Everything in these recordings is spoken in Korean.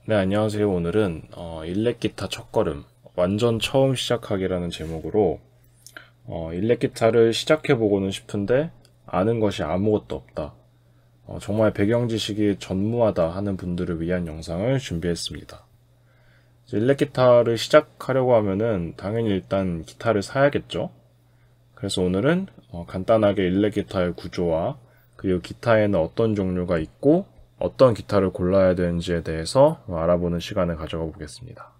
네, 안녕하세요. 오늘은 일렉 기타 첫걸음 완전 처음 시작하기라는 제목으로 일렉 기타를 시작해보고는 싶은데 아는 것이 아무것도 없다. 정말 배경 지식이 전무하다 하는 분들을 위한 영상을 준비했습니다. 일렉 기타를 시작하려고 하면은 당연히 일단 기타를 사야겠죠. 그래서 오늘은 간단하게 일렉 기타의 구조와 그리고 기타에는 어떤 종류가 있고 어떤 기타를 골라야 되는지에 대해서 알아보는 시간을 가져가 보겠습니다.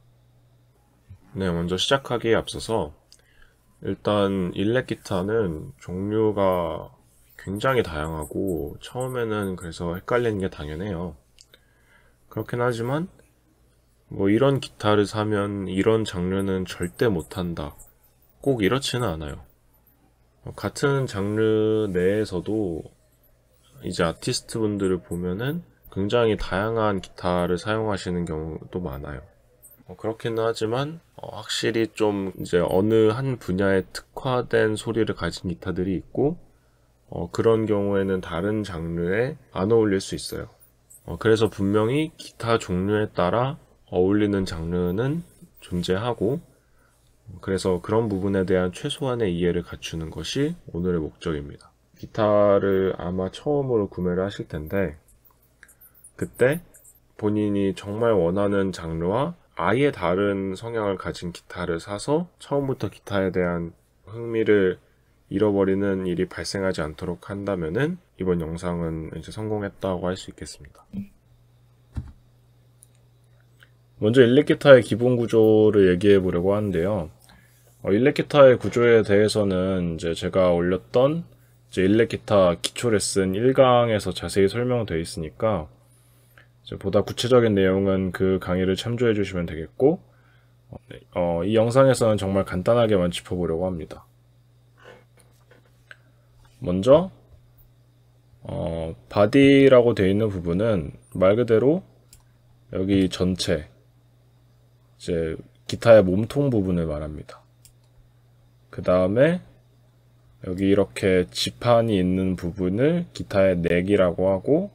네, 먼저 시작하기에 앞서서 일단 일렉 기타는 종류가 굉장히 다양하고 처음에는 그래서 헷갈리는 게 당연해요. 그렇긴 하지만 뭐 이런 기타를 사면 이런 장르는 절대 못한다. 꼭 이렇지는 않아요. 같은 장르 내에서도 이제 아티스트 분들을 보면은 굉장히 다양한 기타를 사용하시는 경우도 많아요. 그렇기는 하지만 확실히 좀 이제 어느 한 분야에 특화된 소리를 가진 기타들이 있고 그런 경우에는 다른 장르에 안 어울릴 수 있어요. 그래서 분명히 기타 종류에 따라 어울리는 장르는 존재하고 그래서 그런 부분에 대한 최소한의 이해를 갖추는 것이 오늘의 목적입니다. 기타를 아마 처음으로 구매를 하실 텐데 그때 본인이 정말 원하는 장르와 아예 다른 성향을 가진 기타를 사서 처음부터 기타에 대한 흥미를 잃어버리는 일이 발생하지 않도록 한다면은 이번 영상은 이제 성공했다고 할 수 있겠습니다. 먼저 일렉 기타의 기본 구조를 얘기해 보려고 하는데요. 일렉 기타의 구조에 대해서는 이제 제가 올렸던 이제 일렉 기타 기초 레슨 1강에서 자세히 설명되어 있으니까 이제 보다 구체적인 내용은 그 강의를 참조해 주시면 되겠고 이 영상에서는 정말 간단하게만 짚어보려고 합니다. 먼저 바디라고 되어 있는 부분은 말 그대로 여기 전체 이제 기타의 몸통 부분을 말합니다. 그 다음에 여기 이렇게 지판이 있는 부분을 기타의 넥이라고 하고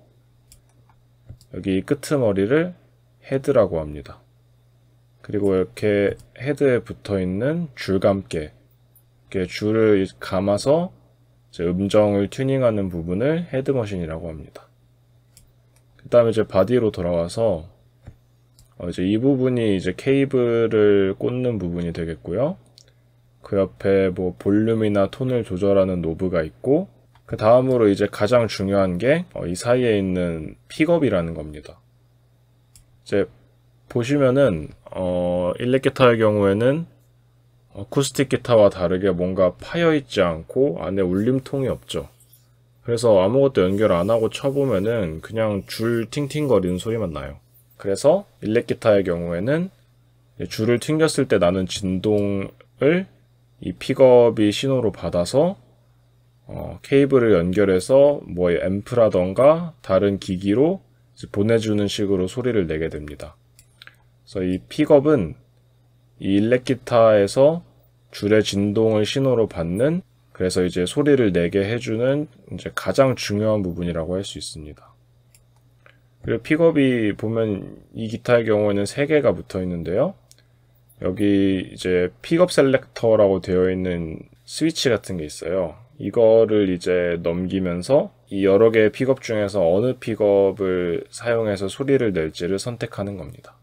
여기 끄트머리를 헤드라고 합니다. 그리고 이렇게 헤드에 붙어 있는 줄감개, 이렇게 줄을 감아서 이제 음정을 튜닝하는 부분을 헤드머신이라고 합니다. 그 다음에 이제 바디로 돌아와서 이제 이 부분이 이제 케이블을 꽂는 부분이 되겠고요. 그 옆에 뭐 볼륨이나 톤을 조절하는 노브가 있고 그 다음으로 이제 가장 중요한 게 이 사이에 있는 픽업이라는 겁니다. 이제 보시면은 일렉 기타의 경우에는 어쿠스틱 기타와 다르게 뭔가 파여 있지 않고 안에 울림통이 없죠. 그래서 아무것도 연결 안 하고 쳐보면은 그냥 줄 팅팅거리는 소리만 나요. 그래서 일렉 기타의 경우에는 줄을 튕겼을 때 나는 진동을 이 픽업이 신호로 받아서 케이블을 연결해서 뭐 앰프라던가 다른 기기로 보내주는 식으로 소리를 내게 됩니다. 그래서 이 픽업은 이 일렉 기타에서 줄의 진동을 신호로 받는 그래서 이제 소리를 내게 해주는 이제 가장 중요한 부분이라고 할 수 있습니다. 그리고 픽업이 보면 이 기타의 경우에는 3개가 붙어 있는데요. 여기 이제 픽업 셀렉터라고 되어 있는 스위치 같은 게 있어요. 이거를 이제 넘기면서 이 여러 개의 픽업 중에서 어느 픽업을 사용해서 소리를 낼지를 선택하는 겁니다.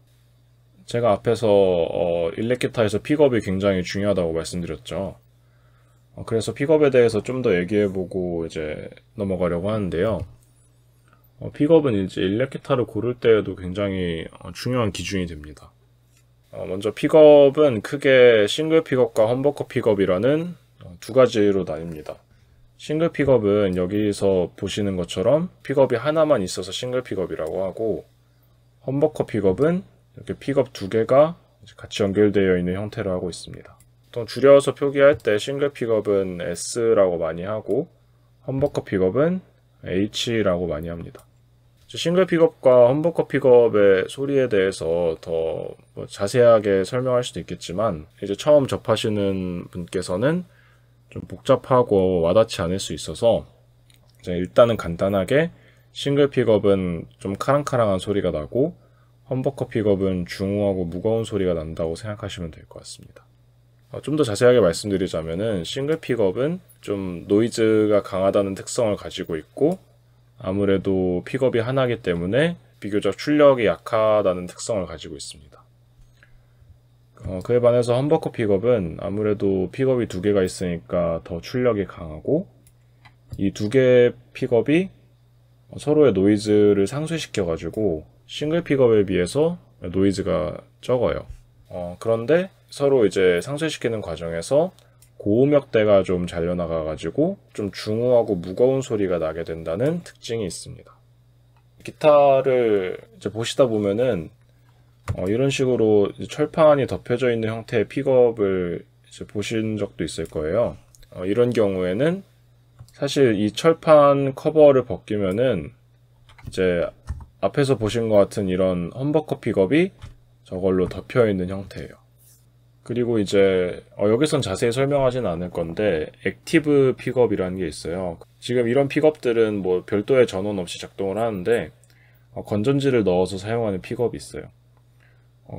제가 앞에서 일렉 기타에서 픽업이 굉장히 중요하다고 말씀드렸죠. 그래서 픽업에 대해서 좀 더 얘기해보고 이제 넘어가려고 하는데요. 픽업은 이제 일렉 기타를 고를 때에도 굉장히 중요한 기준이 됩니다. 먼저 픽업은 크게 싱글 픽업과 험버커 픽업이라는 두 가지로 나뉩니다. 싱글 픽업은 여기서 보시는 것처럼 픽업이 하나만 있어서 싱글 픽업이라고 하고 험버커 픽업은 이렇게 픽업 2개가 같이 연결되어 있는 형태로 하고 있습니다. 보통 줄여서 표기할 때 싱글 픽업은 S라고 많이 하고 험버커 픽업은 H라고 많이 합니다. 싱글 픽업과 험버커 픽업의 소리에 대해서 더 자세하게 설명할 수도 있겠지만 이제 처음 접하시는 분께서는 좀 복잡하고 와닿지 않을 수 있어서 일단은 간단하게 싱글 픽업은 좀 카랑카랑한 소리가 나고 험버커 픽업은 중후하고 무거운 소리가 난다고 생각하시면 될 것 같습니다. 좀 더 자세하게 말씀드리자면은 싱글 픽업은 좀 노이즈가 강하다는 특성을 가지고 있고 아무래도 픽업이 하나이기 때문에 비교적 출력이 약하다는 특성을 가지고 있습니다. 그에 반해서 험버커 픽업은 아무래도 픽업이 두 개가 있으니까 더 출력이 강하고 이 두 개의 픽업이 서로의 노이즈를 상쇄시켜 가지고 싱글 픽업에 비해서 노이즈가 적어요. 그런데 서로 이제 상쇄시키는 과정에서 고음역대가 좀 잘려나가 가지고 좀 중후하고 무거운 소리가 나게 된다는 특징이 있습니다. 기타를 이제 보시다 보면은 이런 식으로 철판이 덮여져 있는 형태의 픽업을 이제 보신 적도 있을 거예요. 이런 경우에는 사실 이 철판 커버를 벗기면은 이제 앞에서 보신 것 같은 이런 험버커 픽업이 저걸로 덮여 있는 형태예요. 그리고 이제 여기선 자세히 설명하진 않을 건데 액티브 픽업이라는 게 있어요. 지금 이런 픽업들은 뭐 별도의 전원 없이 작동을 하는데 건전지를 넣어서 사용하는 픽업이 있어요.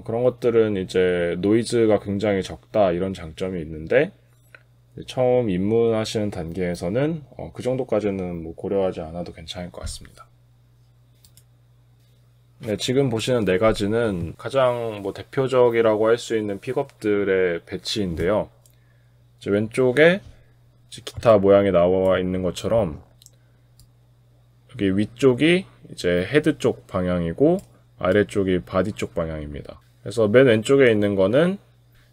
그런 것들은 이제 노이즈가 굉장히 적다 이런 장점이 있는데 처음 입문하시는 단계에서는 그 정도까지는 뭐 고려하지 않아도 괜찮을 것 같습니다. 네, 지금 보시는 네 가지는 가장 뭐 대표적이라고 할 수 있는 픽업들의 배치인데요. 이제 왼쪽에 이제 기타 모양이 나와 있는 것처럼 여기 위쪽이 이제 헤드 쪽 방향이고 아래쪽이 바디 쪽 방향입니다. 그래서 맨 왼쪽에 있는 거는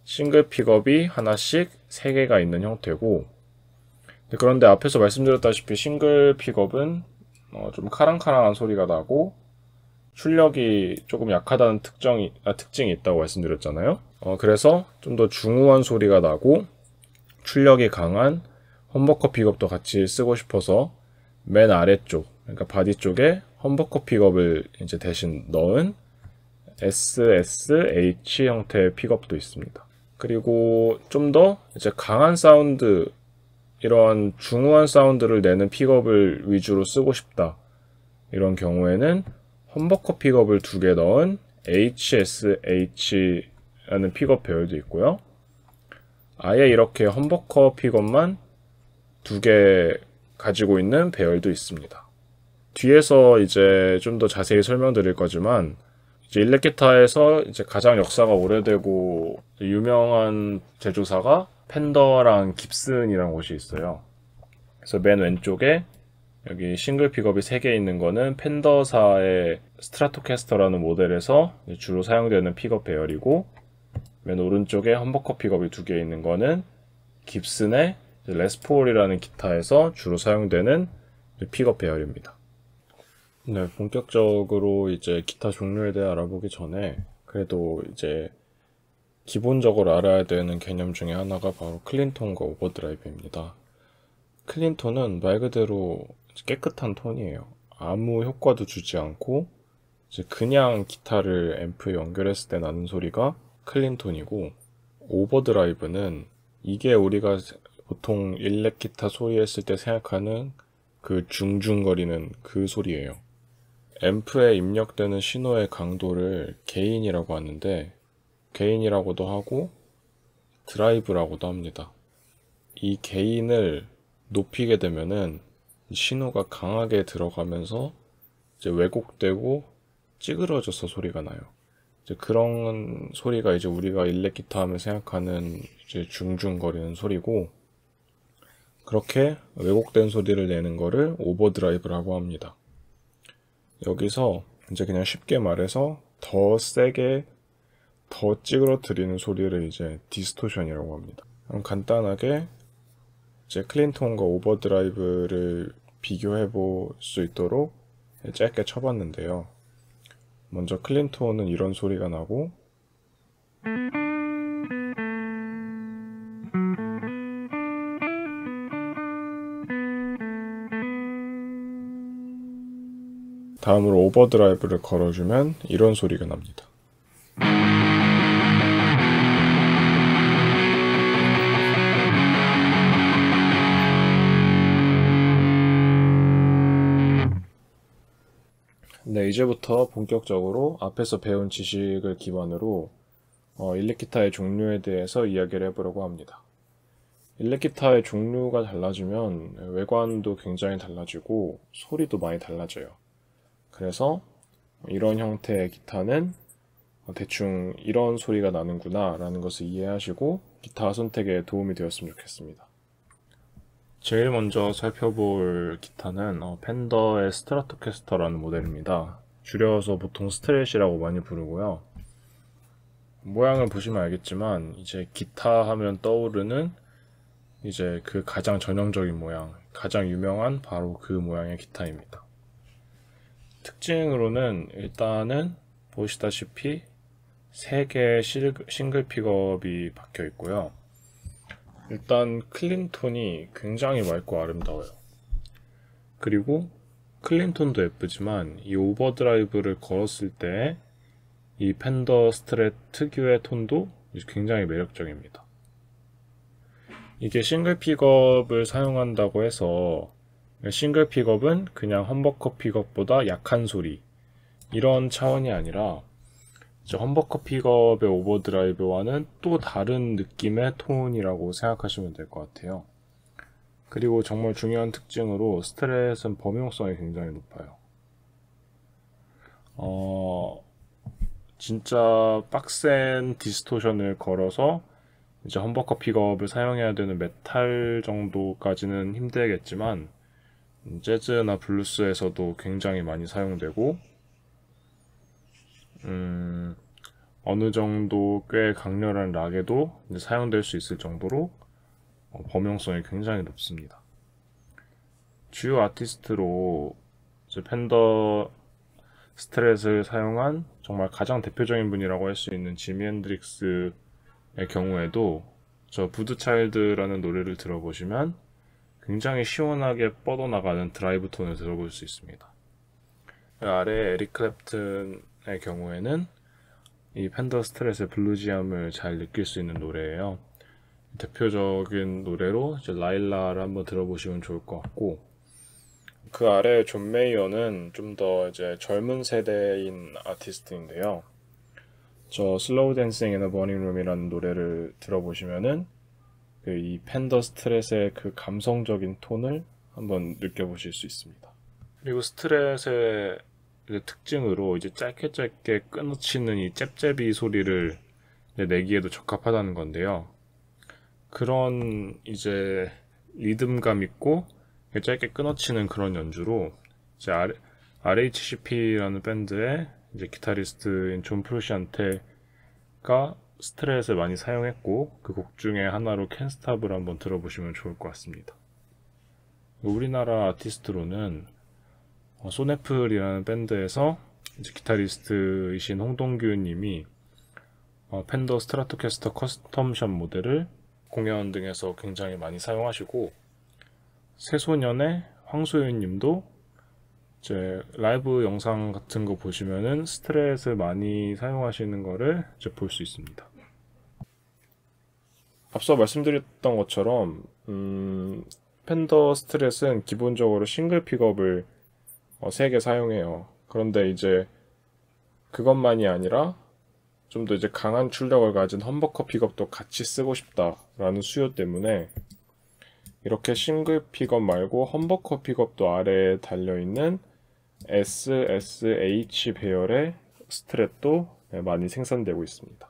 싱글 픽업이 하나씩 3개가 있는 형태고, 그런데 앞에서 말씀드렸다시피 싱글 픽업은 좀 카랑카랑한 소리가 나고 출력이 조금 약하다는 특징이 있다고 말씀드렸잖아요. 그래서 좀 더 중후한 소리가 나고 출력이 강한 험버커 픽업도 같이 쓰고 싶어서 맨 아래쪽, 그러니까 바디 쪽에 험버커 픽업을 이제 대신 넣은 SSH 형태의 픽업도 있습니다. 그리고 좀 더 이제 강한 사운드, 이러한 중후한 사운드를 내는 픽업을 위주로 쓰고 싶다. 이런 경우에는 험버커 픽업을 2개 넣은 HSH라는 픽업 배열도 있고요. 아예 이렇게 험버커 픽업만 2개 가지고 있는 배열도 있습니다. 뒤에서 이제 좀 더 자세히 설명드릴 거지만 이제 일렉 기타에서 이제 가장 역사가 오래되고 유명한 제조사가 펜더랑 깁슨이라는 곳이 있어요. 그래서 맨 왼쪽에 여기 싱글 픽업이 3개 있는 거는 펜더사의 스트라토캐스터라는 모델에서 주로 사용되는 픽업 배열이고, 맨 오른쪽에 험버커 픽업이 2개 있는 거는 깁슨의 레스폴이라는 기타에서 주로 사용되는 픽업 배열입니다. 네, 본격적으로 이제 기타 종류에 대해 알아보기 전에 그래도 이제 기본적으로 알아야 되는 개념 중에 하나가 바로 클린톤과 오버드라이브입니다. 클린톤은 말 그대로 깨끗한 톤이에요. 아무 효과도 주지 않고 이제 그냥 기타를 앰프에 연결했을 때 나는 소리가 클린톤이고, 오버드라이브는 이게 우리가 보통 일렉 기타 소리 했을 때 생각하는 그 중중거리는 그 소리예요. 앰프에 입력되는 신호의 강도를 게인이라고 하는데, 게인이라고도 하고 드라이브라고도 합니다. 이 게인을 높이게 되면은 신호가 강하게 들어가면서 이제 왜곡되고 찌그러져서 소리가 나요. 이제 그런 소리가 이제 우리가 일렉 기타 하면 생각하는 이제 중중거리는 소리고, 그렇게 왜곡된 소리를 내는 거를 오버드라이브라고 합니다. 여기서 이제 그냥 쉽게 말해서 더 세게 더 찌그러뜨리는 소리를 이제 디스토션이라고 합니다. 그럼 간단하게 이제 클린톤과 오버드라이브를 비교해 볼 수 있도록 짧게 쳐봤는데요. 먼저 클린톤은 이런 소리가 나고, 다음으로 오버드라이브를 걸어주면 이런 소리가 납니다. 네, 이제부터 본격적으로 앞에서 배운 지식을 기반으로 일렉기타의 종류에 대해서 이야기를 해보려고 합니다. 일렉기타의 종류가 달라지면 외관도 굉장히 달라지고 소리도 많이 달라져요. 그래서 이런 형태의 기타는 대충 이런 소리가 나는구나 라는 것을 이해하시고 기타 선택에 도움이 되었으면 좋겠습니다. 제일 먼저 살펴볼 기타는 펜더의 스트라토캐스터라는 모델입니다. 줄여서 보통 스트랫이라고 많이 부르고요. 모양을 보시면 알겠지만 이제 기타 하면 떠오르는 이제 그 가장 전형적인 모양, 가장 유명한 바로 그 모양의 기타입니다. 특징으로는 일단은 보시다시피 3개의 싱글 픽업이 박혀 있고요. 일단 클린톤이 굉장히 맑고 아름다워요. 그리고 클린톤도 예쁘지만 이 오버드라이브를 걸었을 때 이 펜더 스트랫 특유의 톤도 굉장히 매력적입니다. 이게 싱글 픽업을 사용한다고 해서 싱글 픽업은 그냥 험버커 픽업보다 약한 소리 이런 차원이 아니라 험버커 픽업의 오버드라이브와는 또 다른 느낌의 톤이라고 생각하시면 될 것 같아요. 그리고 정말 중요한 특징으로 스트랫은 범용성이 굉장히 높아요. 진짜 빡센 디스토션을 걸어서 이제 험버커 픽업을 사용해야 되는 메탈 정도까지는 힘들겠지만 재즈나 블루스에서도 굉장히 많이 사용되고 어느 정도 꽤 강렬한 락에도 이제 사용될 수 있을 정도로 범용성이 굉장히 높습니다. 주요 아티스트로 이제 펜더 스트랫을 사용한 정말 가장 대표적인 분이라고 할 수 있는 지미 핸드릭스의 경우에도 저 부드차일드라는 노래를 들어보시면 굉장히 시원하게 뻗어나가는 드라이브 톤을 들어볼 수 있습니다. 아래 에릭 클랩튼의 경우에는 이 펜더 스트랫의 블루지함을 잘 느낄 수 있는 노래예요. 대표적인 노래로 이제 라일라를 한번 들어보시면 좋을 것 같고, 그 아래 존 메이어는 좀 더 이제 젊은 세대인 아티스트인데요. 저 슬로우 댄싱 인 어 버닝 룸이라는 노래를 들어보시면은 이 펜더 스트랫의 그 감성적인 톤을 한번 느껴보실 수 있습니다. 그리고 스트랫의 특징으로 이제 짧게 끊어치는 이 잽잽이 소리를 내기에도 적합하다는 건데요. 그런 이제 리듬감 있고 짧게 끊어치는 그런 연주로 이제 RHCP라는 밴드의 이제 기타리스트인 존 프루시안테가 스트랫을 많이 사용했고 그 곡 중에 하나로 캔 스탑을 한번 들어보시면 좋을 것 같습니다. 우리나라 아티스트로는 소네플이라는 밴드에서 이제 기타리스트이신 홍동규 님이 펜더 스트라토캐스터 커스텀션 모델을 공연 등에서 굉장히 많이 사용하시고, 새소년의 황소연 님도 이제 라이브 영상 같은 거 보시면은 스트랫을 많이 사용하시는 거를 이제 볼 수 있습니다. 앞서 말씀드렸던 것처럼 펜더 스트랫은 기본적으로 싱글 픽업을 3개 사용해요. 그런데 이제 그것만이 아니라 좀 더 이제 강한 출력을 가진 험버커 픽업도 같이 쓰고 싶다라는 수요 때문에 이렇게 싱글 픽업 말고 험버커 픽업도 아래에 달려있는 SSH 배열의 스트랫도 많이 생산되고 있습니다.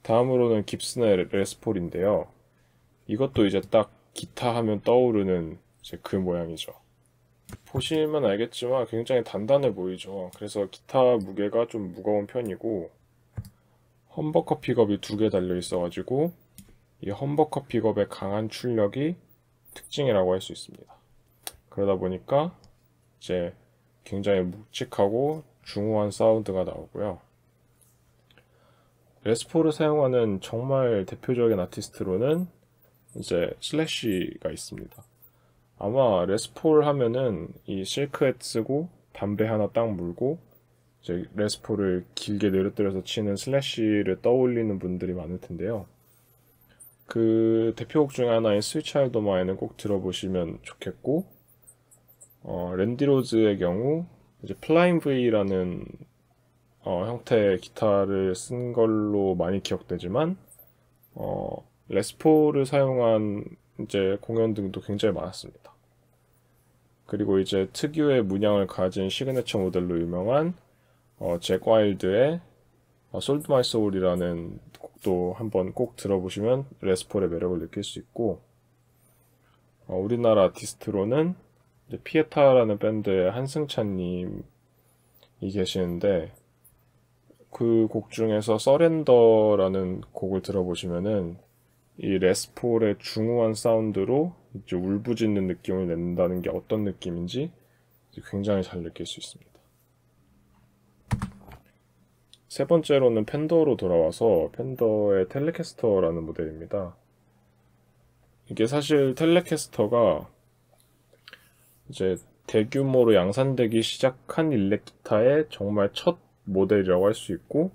다음으로는 깁슨의 레스폴인데요. 이것도 이제 딱 기타 하면 떠오르는 이제 그 모양이죠. 보시면 알겠지만 굉장히 단단해 보이죠. 그래서 기타 무게가 좀 무거운 편이고, 험버커 픽업이 2개 달려 있어가지고 이 험버커 픽업의 강한 출력이 특징이라고 할 수 있습니다. 그러다 보니까 이제 굉장히 묵직하고 중후한 사운드가 나오고요. 레스폴을 사용하는 정말 대표적인 아티스트로는 이제 슬래시가 있습니다. 아마 레스폴 하면은 이 실크햇 쓰고 담배 하나 딱 물고 이제 레스폴을 길게 늘어뜨려서 치는 슬래시를 떠올리는 분들이 많을 텐데요. 그 대표곡 중에 하나인 스윗 차일드 오브 마인은 꼭 들어보시면 좋겠고, 랜디 로즈의 경우 이제 플라잉 V라는 형태의 기타를 쓴 걸로 많이 기억되지만 레스포를 사용한 이제 공연 등도 굉장히 많았습니다. 그리고 이제 특유의 문양을 가진 시그네처 모델로 유명한 잭 와일드의 솔드 마이 소울이라는 곡도 한번 꼭 들어보시면 레스폴의 매력을 느낄 수 있고, 우리나라 아티스트로는 이제 피에타라는 밴드의 한승찬님이 계시는데, 그 곡 중에서 서렌더라는 곡을 들어보시면은 이 레스폴의 중후한 사운드로 이제 울부짖는 느낌을 낸다는 게 어떤 느낌인지 굉장히 잘 느낄 수 있습니다. 세 번째로는 펜더로 돌아와서 펜더의 텔레캐스터라는 모델입니다. 이게 사실 텔레캐스터가 이제 대규모로 양산되기 시작한 일렉 기타의 정말 첫 모델이라고 할 수 있고,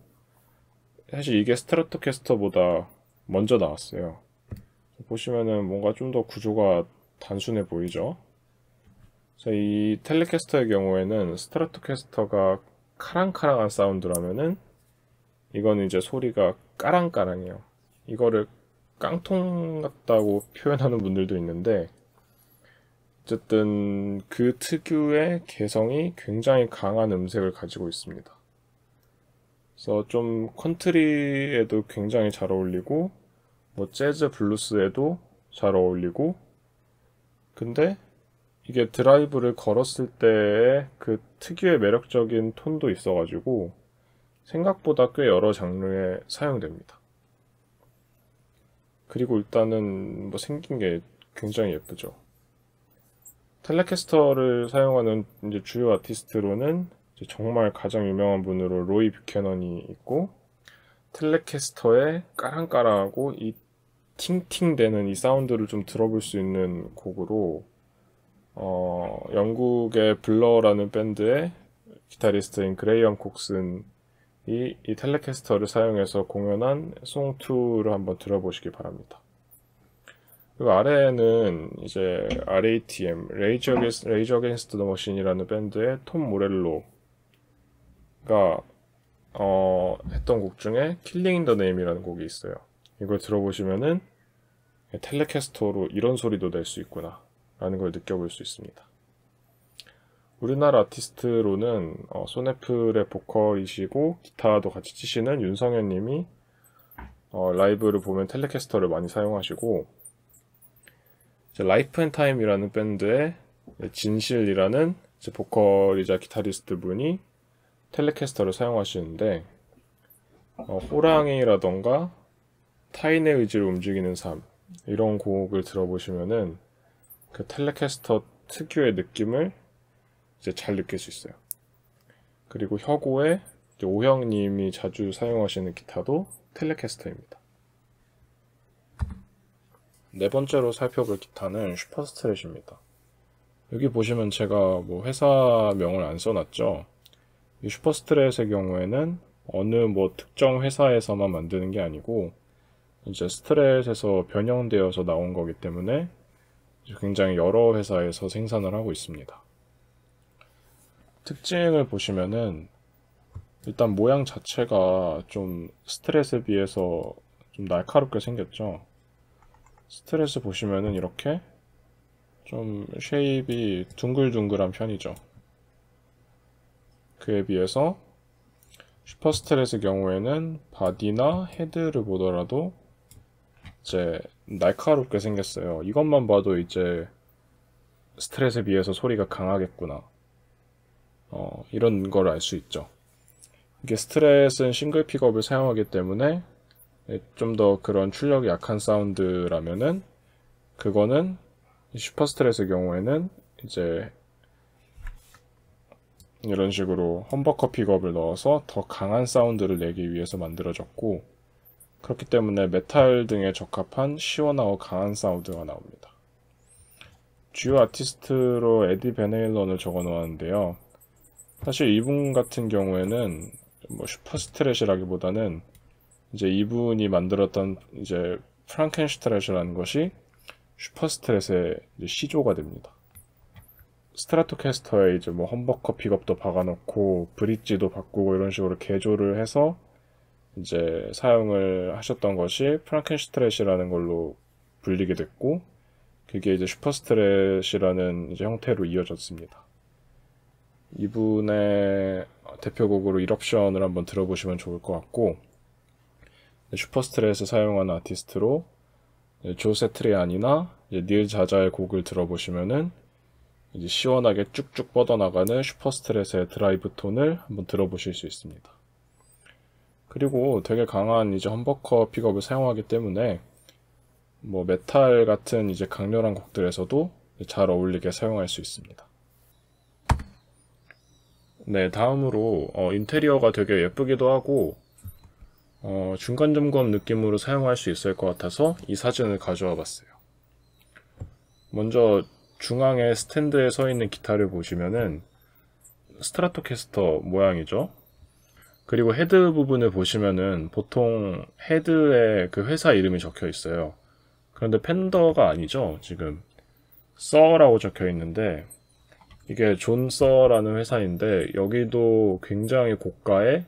사실 이게 스트라토캐스터보다 먼저 나왔어요. 보시면은 뭔가 좀 더 구조가 단순해 보이죠? 이 텔레캐스터의 경우에는 스트라토캐스터가 카랑카랑한 사운드라면은 이거는 이제 소리가 까랑까랑해요. 이거를 깡통 같다고 표현하는 분들도 있는데, 어쨌든 그 특유의 개성이 굉장히 강한 음색을 가지고 있습니다. 그래서 좀 컨트리에도 굉장히 잘 어울리고, 뭐 재즈 블루스에도 잘 어울리고, 근데 이게 드라이브를 걸었을 때의 그 특유의 매력적인 톤도 있어가지고 생각보다 꽤 여러 장르에 사용됩니다. 그리고 일단은 뭐 생긴 게 굉장히 예쁘죠. 텔레캐스터를 사용하는 이제 주요 아티스트로는 이제 정말 가장 유명한 분으로 로이 뷰캐넌이 있고, 텔레캐스터의 까랑까랑하고 이 팅팅대는 이 사운드를 좀 들어볼 수 있는 곡으로 영국의 블러라는 밴드의 기타리스트인 그레이엄 콕슨이 이 텔레캐스터를 사용해서 공연한 송2를 한번 들어보시기 바랍니다. 그리고 아래에는 이제 RATM, Rage Against the Machine이라는 밴드의 톰 모렐로가 했던 곡 중에 Killing in the Name이라는 곡이 있어요. 이걸 들어보시면은 텔레캐스터로 이런 소리도 낼 수 있구나 라는 걸 느껴볼 수 있습니다. 우리나라 아티스트로는 소네플의 보컬이시고 기타도 같이 치시는 윤성현 님이 라이브를 보면 텔레캐스터를 많이 사용하시고, 라이프 앤 타임이라는 밴드의 진실이라는 보컬이자 기타리스트 분이 텔레캐스터를 사용하시는데, 호랑이라던가 타인의 의지를 움직이는 삶 이런 곡을 들어보시면은 그 텔레캐스터 특유의 느낌을 이제 잘 느낄 수 있어요. 그리고 혁오의 오형님이 자주 사용하시는 기타도 텔레캐스터입니다. 네 번째로 살펴볼 기타는 슈퍼스트랫입니다. 여기 보시면 제가 뭐 회사명을 안 써놨죠. 이 슈퍼스트랫의 경우에는 어느 뭐 특정 회사에서만 만드는 게 아니고 이제 스트랫에서 변형되어서 나온 거기 때문에 굉장히 여러 회사에서 생산을 하고 있습니다. 특징을 보시면은 일단 모양 자체가 좀 스트랫에 비해서 좀 날카롭게 생겼죠. 스트랫을 보시면은 이렇게 좀 쉐입이 둥글둥글한 편이죠. 그에 비해서 슈퍼스트랫의 경우에는 바디나 헤드를 보더라도 이제 날카롭게 생겼어요. 이것만 봐도 이제 스트랫에 비해서 소리가 강하겠구나, 이런 걸 알 수 있죠. 이게 스트랫은 싱글 픽업을 사용하기 때문에 좀 더 그런 출력이 약한 사운드라면은 그거는 슈퍼스트랫의 경우에는 이제 이런 식으로 험버커 픽업을 넣어서 더 강한 사운드를 내기 위해서 만들어졌고, 그렇기 때문에 메탈 등에 적합한 시원하고 강한 사운드가 나옵니다. 주요 아티스트로 에디 베네일런을 적어 놓았는데요. 사실 이분 같은 경우에는 뭐 슈퍼스트랫이라기보다는 이제 이분이 만들었던 이제 프랑켄슈트랫이라는 것이 슈퍼스트랫의 시조가 됩니다. 스트라토캐스터에 이제 뭐 험버커 픽업도 박아놓고 브릿지도 바꾸고 이런 식으로 개조를 해서 이제 사용을 하셨던 것이 프랑켄슈트렛이라는 걸로 불리게 됐고, 그게 이제 슈퍼스트렛이라는 이제 형태로 이어졌습니다. 이분의 대표곡으로 일옵션을 한번 들어보시면 좋을 것 같고, 슈퍼스트렛을 사용하는 아티스트로 조 세트리안이나 닐 자자의 곡을 들어보시면은 이제 시원하게 쭉쭉 뻗어나가는 슈퍼스트렛의 드라이브 톤을 한번 들어보실 수 있습니다. 그리고 되게 강한 이제 험버커 픽업을 사용하기 때문에 뭐 메탈 같은 이제 강렬한 곡들에서도 잘 어울리게 사용할 수 있습니다. 네, 다음으로 인테리어가 되게 예쁘기도 하고 중간 점검 느낌으로 사용할 수 있을 것 같아서 이 사진을 가져와 봤어요. 먼저 중앙에 스탠드에 서 있는 기타를 보시면은 스트라토캐스터 모양이죠. 그리고 헤드 부분을 보시면은 보통 헤드에 그 회사 이름이 적혀 있어요. 그런데 펜더가 아니죠. 지금 서라고 적혀 있는데 이게 존 서라는 회사인데 여기도 굉장히 고가의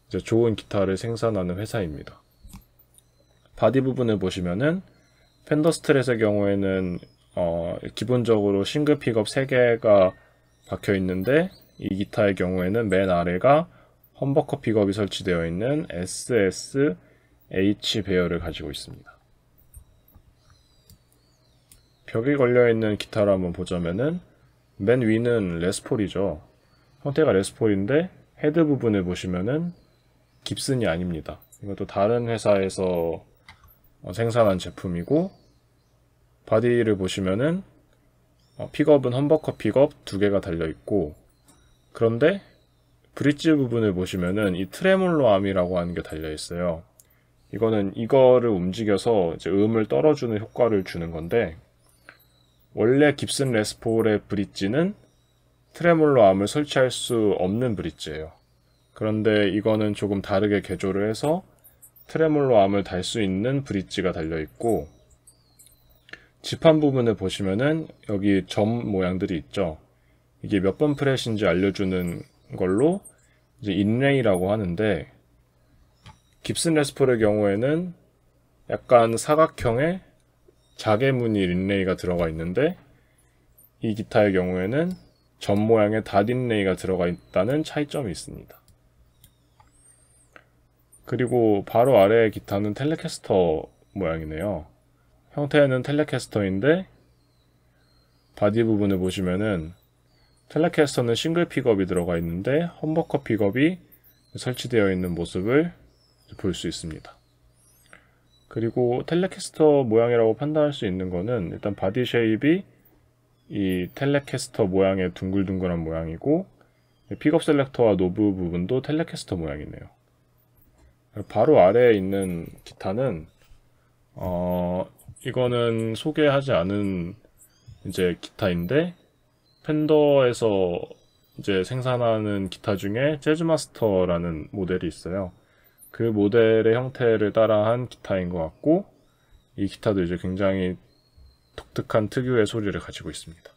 이제 좋은 기타를 생산하는 회사입니다. 바디 부분을 보시면은 펜더 스트렛의 경우에는 기본적으로 싱글 픽업 3개가 박혀 있는데 이 기타의 경우에는 맨 아래가 험버커 픽업이 설치되어 있는 SSH 배열을 가지고 있습니다. 벽에 걸려있는 기타를 한번 보자면은 맨 위는 레스폴이죠. 형태가 레스폴인데 헤드 부분을 보시면은 깁슨이 아닙니다. 이것도 다른 회사에서 생산한 제품이고, 바디를 보시면은 픽업은 험버커 픽업 2개가 달려있고, 그런데 브릿지 부분을 보시면은 이 트레몰로 암이라고 하는 게 달려있어요. 이거는 이거를 움직여서 이제 음을 떨어주는 효과를 주는 건데, 원래 깁슨 레스폴의 브릿지는 트레몰로 암을 설치할 수 없는 브릿지예요. 그런데 이거는 조금 다르게 개조를 해서 트레몰로 암을 달 수 있는 브릿지가 달려있고, 지판 부분을 보시면은 여기 점 모양들이 있죠. 이게 몇 번 프렛인지 알려주는 걸로 이제 인레이라고 하는데, 깁슨 레스폴의 경우에는 약간 사각형의 자개 무늬 인레이가 들어가 있는데, 이 기타의 경우에는 점 모양의 닷 인레이가 들어가 있다는 차이점이 있습니다. 그리고 바로 아래의 기타는 텔레캐스터 모양이네요. 형태는 텔레캐스터인데 바디 부분을 보시면은 텔레캐스터는 싱글 픽업이 들어가 있는데 험버커 픽업이 설치되어 있는 모습을 볼 수 있습니다. 그리고 텔레캐스터 모양이라고 판단할 수 있는 거는 일단 바디 쉐입이 이 텔레캐스터 모양의 둥글둥글한 모양이고, 픽업 셀렉터와 노브 부분도 텔레캐스터 모양이네요. 바로 아래에 있는 기타는 이거는 소개하지 않은 이제 기타인데, 펜더에서 이제 생산하는 기타 중에 재즈마스터라는 모델이 있어요. 그 모델의 형태를 따라한 기타인 것 같고, 이 기타도 이제 굉장히 독특한 특유의 소리를 가지고 있습니다.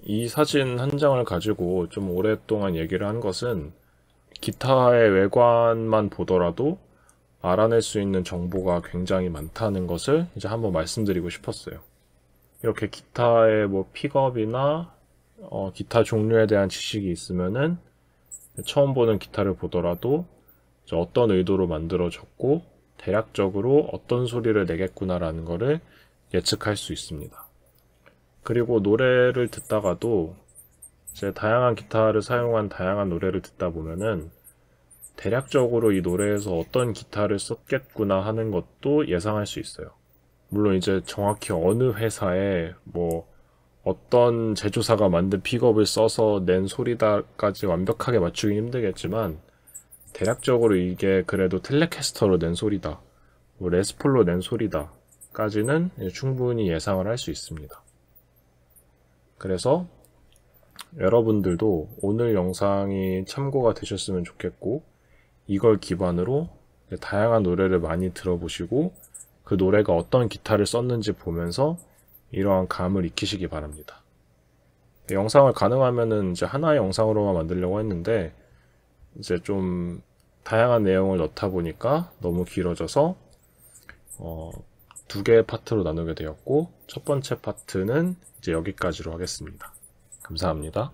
이 사진 한 장을 가지고 좀 오랫동안 얘기를 한 것은 기타의 외관만 보더라도 알아낼 수 있는 정보가 굉장히 많다는 것을 이제 한번 말씀드리고 싶었어요. 이렇게 기타의 뭐 픽업이나 기타 종류에 대한 지식이 있으면은 처음 보는 기타를 보더라도 어떤 의도로 만들어졌고 대략적으로 어떤 소리를 내겠구나라는 것을 예측할 수 있습니다. 그리고 노래를 듣다가도 이제 다양한 기타를 사용한 다양한 노래를 듣다 보면은 대략적으로 이 노래에서 어떤 기타를 썼겠구나 하는 것도 예상할 수 있어요. 물론 이제 정확히 어느 회사에 뭐 어떤 제조사가 만든 픽업을 써서 낸 소리다까지 완벽하게 맞추기 힘들겠지만, 대략적으로 이게 그래도 텔레캐스터로 낸 소리다, 뭐 레스폴로 낸 소리다 까지는 충분히 예상을 할 수 있습니다. 그래서 여러분들도 오늘 영상이 참고가 되셨으면 좋겠고, 이걸 기반으로 다양한 노래를 많이 들어보시고 그 노래가 어떤 기타를 썼는지 보면서 이러한 감을 익히시기 바랍니다. 영상을 가능하면은 이제 하나의 영상으로만 만들려고 했는데 이제 좀 다양한 내용을 넣다 보니까 너무 길어져서 2개의 파트로 나누게 되었고 첫 번째 파트는 이제 여기까지로 하겠습니다. 감사합니다.